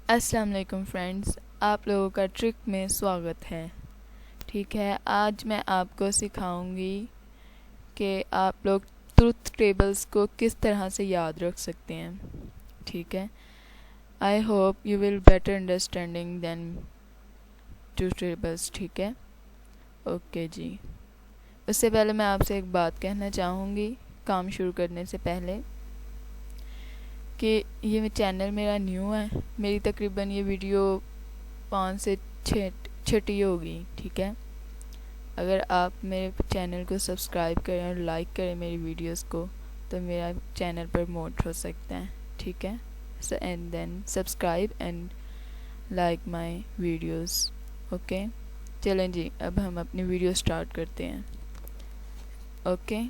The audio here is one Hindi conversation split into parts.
अस्सलाम वालेकुम फ्रेंड्स, आप लोगों का ट्रिक में स्वागत है। ठीक है, आज मैं आपको सिखाऊंगी कि आप लोग ट्रुथ टेबल्स को किस तरह से याद रख सकते हैं। ठीक है, I hope you will better understanding then truth tables. ठीक है, ओके जी। उससे पहले मैं आपसे एक बात कहना चाहूँगी काम शुरू करने से पहले कि ये चैनल मेरा न्यू है। मेरी तकरीबन ये वीडियो 5 से 6 छठी होगी। ठीक है, अगर आप मेरे चैनल को सब्सक्राइब करें और लाइक करें मेरी वीडियोस को तो मेरा चैनल प्रमोट हो सकता है। ठीक है, so and then subscribe and like my videos. Okay, चलें जी, अब हम अपनी वीडियो स्टार्ट करते हैं। ओके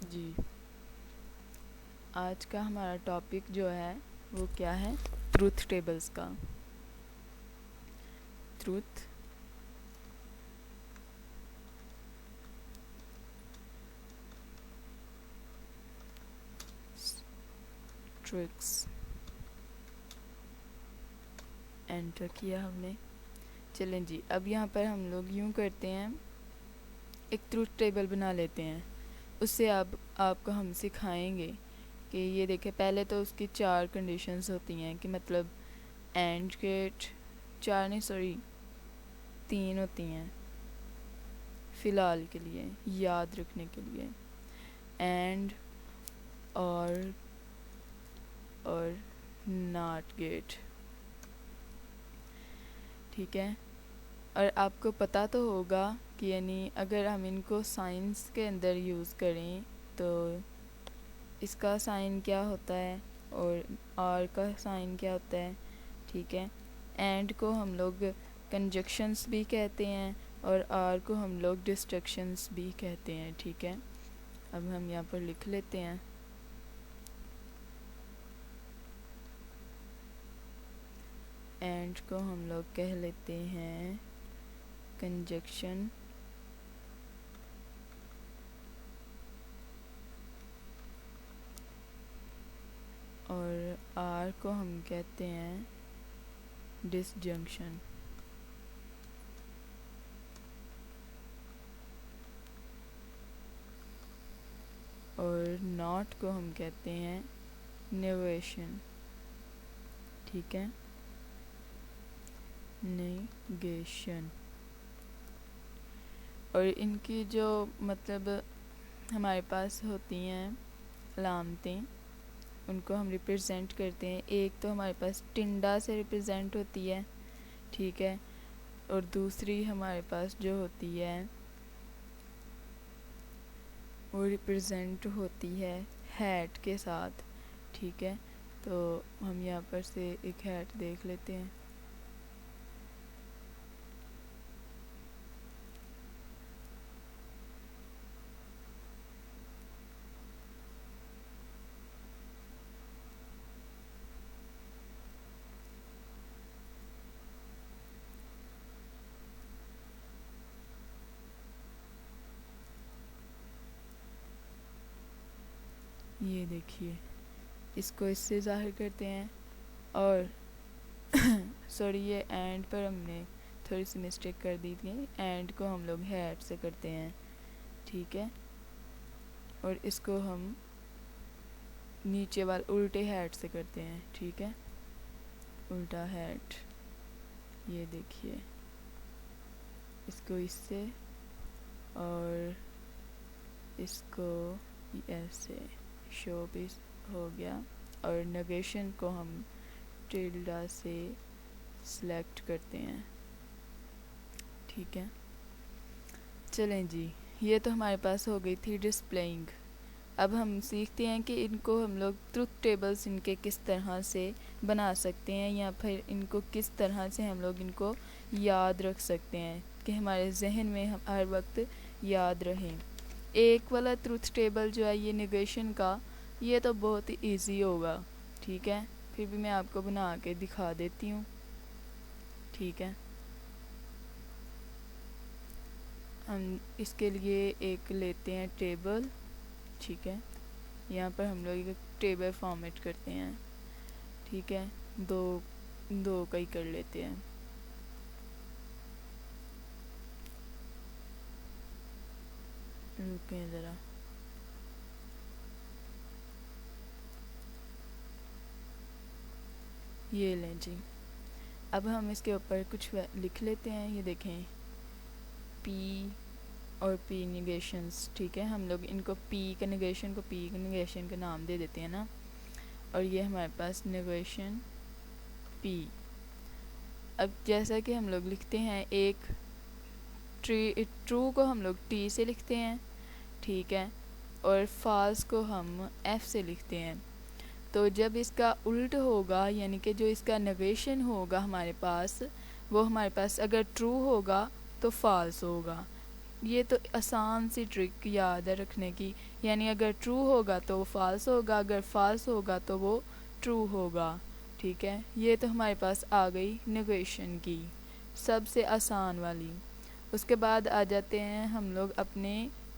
जी, आज का हमारा टॉपिक जो है वो क्या है? ट्रूथ टेबल्स का। ट्रूथ ट्रिक्स एंटर किया हमने। चलें जी, अब यहाँ पर हम लोग यूँ करते हैं, एक ट्रूथ टेबल बना लेते हैं। उससे आपको हम सिखाएंगे कि ये देखें, पहले तो उसकी 4 कंडीशंस होती हैं कि मतलब एंड गेट, 4 नहीं सॉरी 3 होती हैं फ़िलहाल के लिए, याद रखने के लिए। एंड और नॉट गेट। ठीक है, और आपको पता तो होगा कि यानी अगर हम इनको साइंस के अंदर यूज़ करें तो इसका साइन क्या होता है और आर का साइन क्या होता है। ठीक है, एंड को हम लोग कंजक्शंस भी कहते हैं और आर को हम लोग डिस्ट्रक्शंस भी कहते हैं। ठीक है, अब हम यहाँ पर लिख लेते हैं। एंड को हम लोग कह लेते हैं कंजक्शन और आर को हम कहते हैं डिसजंक्शन। और नॉट को हम कहते हैं नेगेशन। ठीक है, नेगेशन। और इनकी जो मतलब हमारे पास होती हैं अलामतें, उनको हम रिप्रेजेंट करते हैं। एक तो हमारे पास टिंडा से रिप्रेजेंट होती है। ठीक है, और दूसरी हमारे पास जो होती है वो रिप्रेजेंट होती है हैट के साथ। ठीक है, तो हम यहाँ पर से एक हैट देख लेते हैं। ये देखिए, इसको इससे ज़ाहिर करते हैं। और सॉरी, ये एंड पर हमने थोड़ी सी मिस्टेक कर दी थी। एंड को हम लोग हैट से करते हैं। ठीक है, और इसको हम नीचे वाले उल्टे हैट से करते हैं। ठीक है, उल्टा हैट, ये देखिए, इसको इससे और इसको ऐसे शो भी हो गया। और नेगेशन को हम टिल्डा से सिलेक्ट करते हैं। ठीक है, चलें जी, ये तो हमारे पास हो गई थी डिस्प्लेइंग। अब हम सीखते हैं कि इनको हम लोग ट्रुथ टेबल्स इनके किस तरह से बना सकते हैं या फिर इनको किस तरह से हम लोग इनको याद रख सकते हैं कि हमारे जहन में हम हर वक्त याद रहें। एक वाला ट्रुथ टेबल जो है ये नेगेशन का, ये तो बहुत ही ईजी होगा। ठीक है, फिर भी मैं आपको बना के दिखा देती हूँ, ठीक है। हम इसके लिए एक लेते हैं टेबल, ठीक है। यहाँ पर हम लोग एक टेबल फॉर्मेट करते हैं, ठीक है। दो का ही कर लेते हैं। रुकें ज़रा, ये लें जी। अब हम इसके ऊपर कुछ लिख लेते हैं। ये देखें, पी और पी निगेशंस, ठीक है। हम लोग इनको पी का निगेशन को पी का निगेशन का नाम दे देते हैं ना। और ये हमारे पास निगेशन पी। अब जैसा कि हम लोग लिखते हैं, एक ट्रू को हम लोग टी से लिखते हैं, ठीक है, और फॉल्स को हम एफ से लिखते हैं। तो जब इसका उल्ट होगा, यानी कि जो इसका नगेशन होगा हमारे पास, वो हमारे पास अगर ट्रू होगा तो फॉल्स होगा। ये तो आसान सी ट्रिक याद है रखने की, यानी अगर ट्रू होगा तो वो फॉल्स होगा, अगर फॉल्स होगा तो वो ट्रू होगा, ठीक है। ये तो हमारे पास आ गई नेगेशन की सबसे आसान वाली। उसके बाद आ जाते हैं हम लोग अपने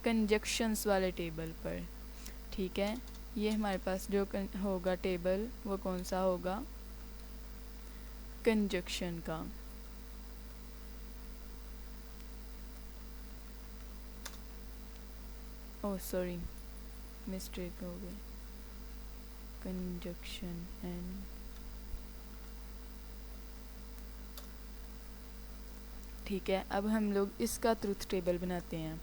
कंजक्शंस वाले टेबल पर, ठीक है। ये हमारे पास जो होगा टेबल, वो कौन सा होगा, कंजक्शन का। ओह सॉरी, मिस्टेक हो गई, कंजक्शन एंड, ठीक है। अब हम लोग इसका ट्रुथ टेबल बनाते हैं।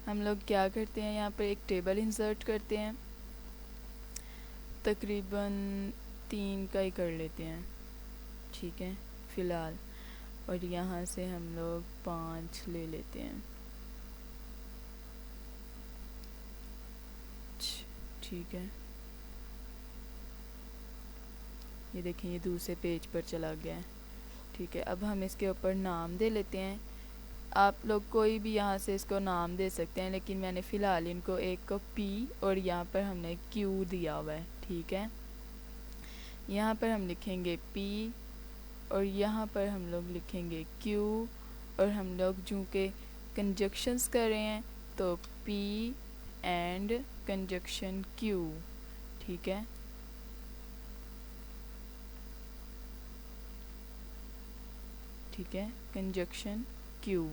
हम लोग क्या करते हैं, यहाँ पर एक टेबल इंसर्ट करते हैं, तकरीबन 3 का ही कर लेते हैं, ठीक है फ़िलहाल। और यहाँ से हम लोग 5 ले लेते हैं, ठीक है। ये देखें, ये दूसरे पेज पर चला गया है, ठीक है। अब हम इसके ऊपर नाम दे लेते हैं। आप लोग कोई भी यहाँ से इसको नाम दे सकते हैं, लेकिन मैंने फ़िलहाल इनको एक को पी और यहाँ पर हमने क्यू दिया हुआ है, ठीक है। यहाँ पर हम लिखेंगे पी और यहाँ पर हम लोग लिखेंगे क्यू, और हम लोग चूँकि कंजक्शंस कर रहे हैं तो पी एंड कंजक्शन क्यू, ठीक है। ठीक है, कंजक्शन क्यू।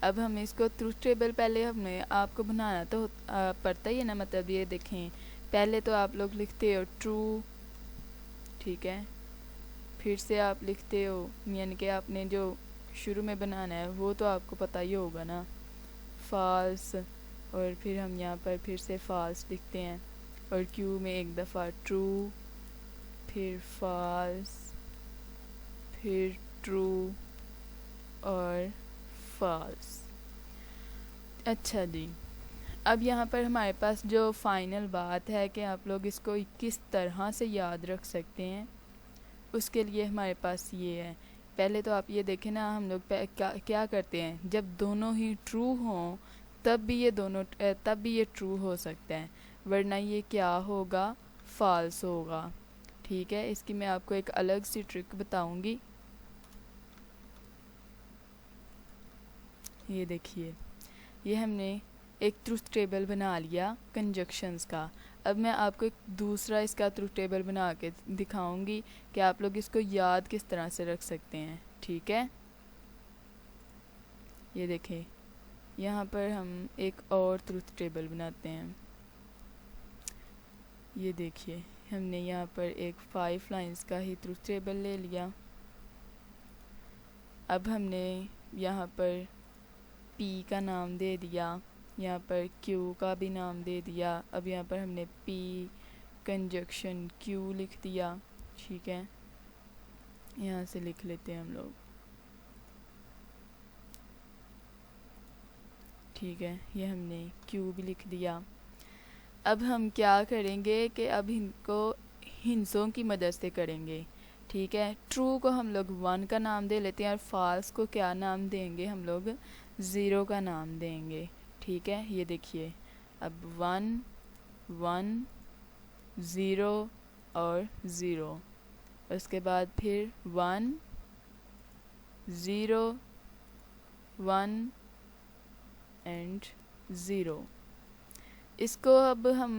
अब हम इसको ट्रुथ टेबल पहले हमने आपको बनाना तो पड़ता ही है ना, मतलब ये देखें, पहले तो आप लोग लिखते हो ट्रू, ठीक है, फिर से आप लिखते हो, यानी कि आपने जो शुरू में बनाना है वो तो आपको पता ही होगा ना, फॉल्स, और फिर हम यहाँ पर फिर से फॉल्स लिखते हैं, और क्यू में एक दफ़ा ट्रू, फिर फॉल्स, फिर ट्रू और फॉल्स। अच्छा जी, अब यहाँ पर हमारे पास जो फाइनल बात है कि आप लोग इसको किस तरह से याद रख सकते हैं, उसके लिए हमारे पास ये है। पहले तो आप ये देखें ना, हम लोग क्या करते हैं, जब दोनों ही ट्रू हों तब भी ये ट्रू हो सकता है, वरना ये क्या होगा, फॉल्स होगा, ठीक है। इसकी मैं आपको एक अलग सी ट्रिक बताऊंगी। ये देखिए, ये हमने एक ट्रुथ टेबल बना लिया कंजक्शंस का। अब मैं आपको एक दूसरा इसका ट्रुथ टेबल बना के दिखाऊंगी कि आप लोग इसको याद किस तरह से रख सकते हैं, ठीक है। ये देखें, यहाँ पर हम एक और ट्रुथ टेबल बनाते हैं। ये देखिए, हमने यहाँ पर एक 5 लाइंस का ही ट्रुथ टेबल ले लिया। अब हमने यहाँ पर पी का नाम दे दिया, यहाँ पर क्यू का भी नाम दे दिया। अब यहाँ पर हमने पी कंजक्शन क्यू लिख दिया, ठीक है। यहाँ से लिख लेते हैं हम लोग, ठीक है। ये हमने क्यू भी लिख दिया। अब हम क्या करेंगे कि अब इनको हिंसों की मदद से करेंगे, ठीक है। ट्रू को हम लोग 1 का नाम दे लेते हैं, और फॉल्स को क्या नाम देंगे, हम लोग 0 का नाम देंगे, ठीक है। ये देखिए, अब 1 1 0 और 0, उसके बाद फिर 1 0 1 एंड 0। इसको अब हम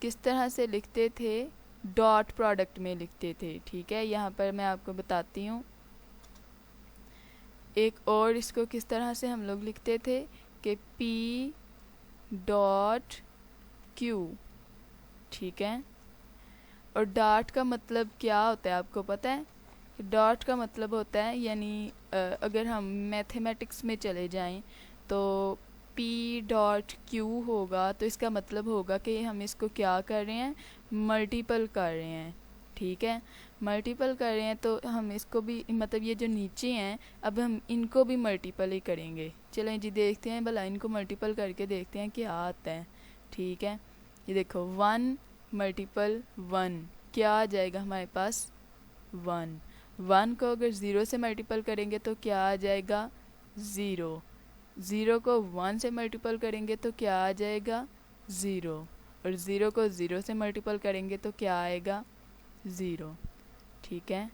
किस तरह से लिखते थे, डॉट प्रोडक्ट में लिखते थे। ठीक है, यहाँ पर मैं आपको बताती हूँ। एक और इसको किस तरह से हम लोग लिखते थे कि P डॉट Q। ठीक है, और डॉट का मतलब क्या होता है आपको पता है? डॉट का मतलब होता है, यानी अगर हम मैथमेटिक्स में चले जाएं तो P डॉट Q होगा, तो इसका मतलब होगा कि हम इसको क्या कर रहे हैं, मल्टीपल कर रहे हैं। ठीक है, मल्टीपल कर रहे हैं तो हम इसको भी, मतलब ये जो नीचे हैं, अब हम इनको भी मल्टीपल ही करेंगे। चलें जी, देखते हैं भला इनको मल्टीपल करके देखते हैं क्या आता है। ठीक है, ये देखो 1 मल्टीपल 1 क्या आ जाएगा हमारे पास, 1। 1 को अगर 0 से मल्टीपल करेंगे तो क्या आ जाएगा, 0। 0 को 1 से मल्टीपल करेंगे तो क्या आ जाएगा, 0। और 0 को 0 से मल्टीपल करेंगे तो क्या आएगा, 0। ठीक है,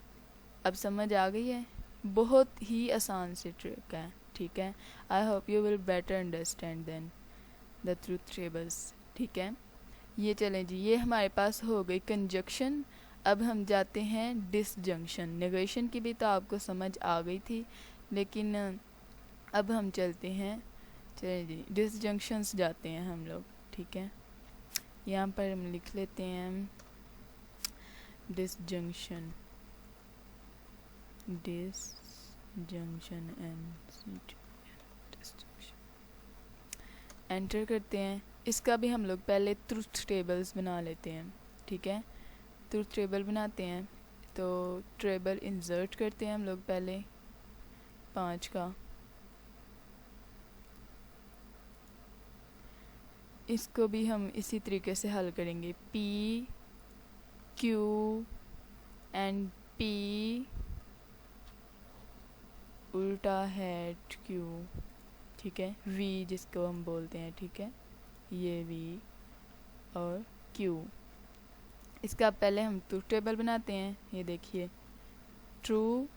अब समझ आ गई है? बहुत ही आसान सी ट्रिक है। ठीक है, I hope you will better understand then the truth tables. ठीक है, ये चलें जी, ये हमारे पास हो गई कंजक्शन। अब हम जाते हैं डिसजंक्शन। नेगेशन की भी तो आपको समझ आ गई थी, लेकिन अब हम चलते हैं, चलिए जी डिसजंक्शंस जाते हैं हम लोग। ठीक है, यहाँ पर हम लिख लेते हैं डिसजंक्शन, डिसजंक्शन एंड एंटर करते हैं। इसका भी हम लोग पहले ट्रूथ टेबल्स बना लेते हैं। ठीक है, ट्रूथ टेबल बनाते हैं तो टेबल इंसर्ट करते हैं हम लोग पहले 5 का। इसको भी हम इसी तरीके से हल करेंगे, P Q एंड P उल्टा है Q। ठीक है, V जिसको हम बोलते हैं। ठीक है, ये V और Q। इसका पहले हम ट्रूथ टेबल बनाते हैं। ये देखिए, true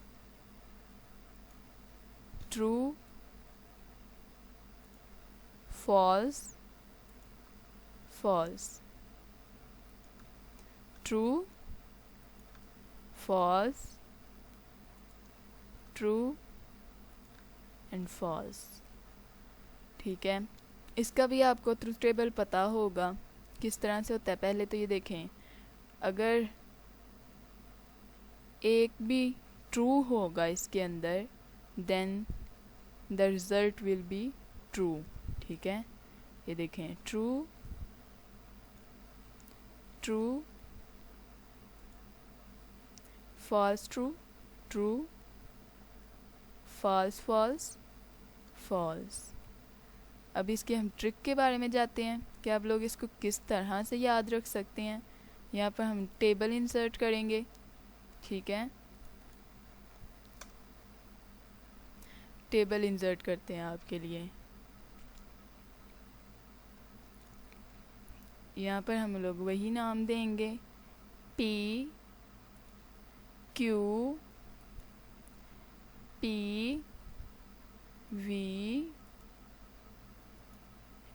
true false false, true false true and false. ठीक है, इसका भी आपको ट्रूथ टेबल पता होगा किस तरह से होता है। पहले तो ये देखें, अगर एक भी ट्रू होगा इसके अंदर, then the result will be true. ठीक है, ये देखें, true true false true true false false false. अब इसके हम ट्रिक के बारे में जाते हैं कि आप लोग इसको किस तरह से याद रख सकते हैं। यहाँ पर हम टेबल इंसर्ट करेंगे। ठीक है, टेबल इंसर्ट करते हैं आपके लिए। यहाँ पर हम लोग वही नाम देंगे, P Q P V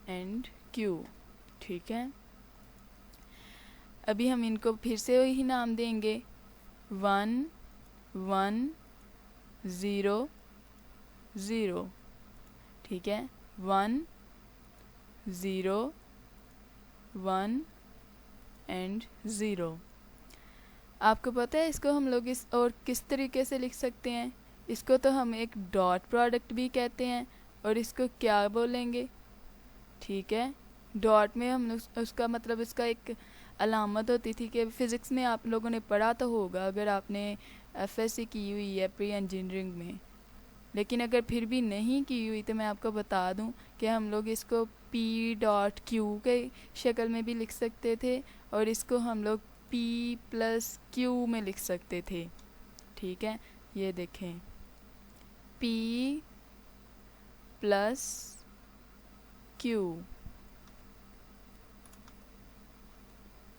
and Q। ठीक है, अभी हम इनको फिर से वही नाम देंगे, 1 1 0 0। ठीक है, 1 0 1 एंड 0। आपको पता है इसको हम लोग इस और किस तरीके से लिख सकते हैं? इसको तो हम एक डॉट प्रोडक्ट भी कहते हैं, और इसको क्या बोलेंगे? ठीक है, डॉट में हम उसका मतलब इसका एक अलामत होती थी कि फ़िज़िक्स में आप लोगों ने पढ़ा तो होगा अगर आपने एफएससी की हुई है प्री इंजीनियरिंग में। लेकिन अगर फिर भी नहीं की हुई तो मैं आपको बता दूं कि हम लोग इसको P डॉट Q के शक्ल में भी लिख सकते थे, और इसको हम लोग P प्लस Q में लिख सकते थे। ठीक है, ये देखें, P प्लस Q।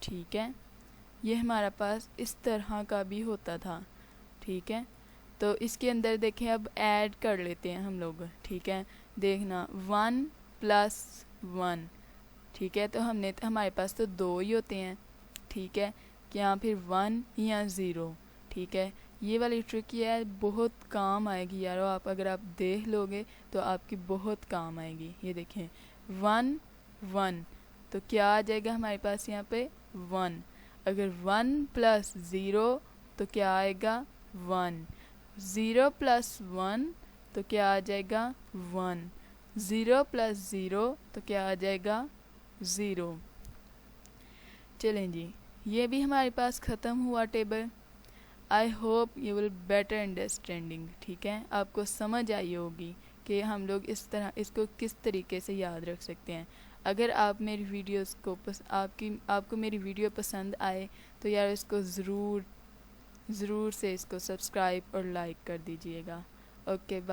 ठीक है, ये हमारा पास इस तरह का भी होता था, ठीक है। तो इसके अंदर देखें, अब ऐड कर लेते हैं हम लोग, ठीक है। देखना 1 + 1, ठीक है। तो हमारे पास तो 2 ही होते हैं, ठीक है, कि या फिर 1 या 0, ठीक है। ये वाली ट्रिक ये है, बहुत काम आएगी यारो, आप अगर आप देख लोगे तो आपकी बहुत काम आएगी। ये देखें 1 1, तो क्या आ जाएगा हमारे पास यहाँ पे 1। अगर 1 + 0 तो क्या आएगा 1। 0 + 1 तो क्या आ जाएगा 1। 0 + 0 तो क्या आ जाएगा 0। चलें जी, ये भी हमारे पास ख़त्म हुआ table. I hope you will better understanding, ठीक है, आपको समझ आई होगी कि हम लोग इस तरह इसको किस तरीके से याद रख सकते हैं। अगर आप मेरी वीडियोस को आपको मेरी वीडियो पसंद आए तो यार इसको ज़रूर से इसको सब्सक्राइब और लाइक कर दीजिएगा। Okay bye.